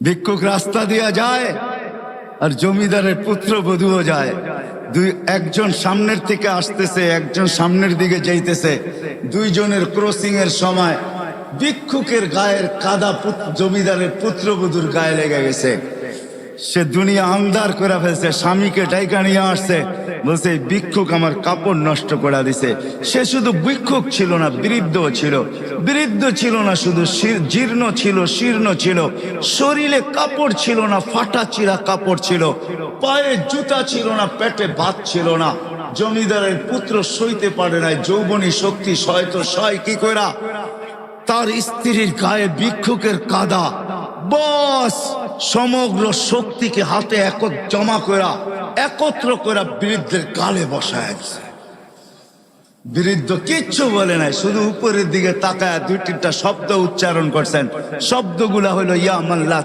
ভিক্ষুক রাস্তা দিয়া যায় আর জমিদারের পুত্রবধূও যায়। একজন সামনের থেকে আসতেছে, একজন সামনের দিকে যাইতেছে। দুইজনের ক্রসিং এর সময় ভিক্ষুকের গায়ের কাদা জমিদারের পুত্রবধূর গায়ে লেগে গেছে। সে দুনিয়া আন্ধার করে ফেলছে, স্বামীকে ডাইকা নিয়ে আসছে, বলছে ভিক্ষুক আমার কাপড় নষ্ট করে দিছে। সে শুধু ভিক্ষুক ছিল না, বৃদ্ধ ছিল। বৃদ্ধ ছিল না শুধু, জীর্ণ ছিল, শীর্ণ ছিল, শরীরে কাপড় ছিল না, ফাটা চিরা কাপড় ছিল, পায়ে জুতা ছিল না, পেটে ভাত ছিল না। জমিদারের পুত্র সইতে পারে নাই, যৌবনী শক্তি সয়তো সয় কি কইরা তার স্ত্রীর গায়ে ভিক্ষুকের কাদা, বস সমগ্র শক্তিকে হাতে জমা করা একত্র করা বৃদ্ধের গালে বসায় দিছে। বৃদ্ধ কিচ্ছু বলে নাই, শুধু উপরের দিকে তাকায় দুই তিনটা শব্দ উচ্চারণ করছেন। শব্দগুলা হলো ইয়া মাল্লা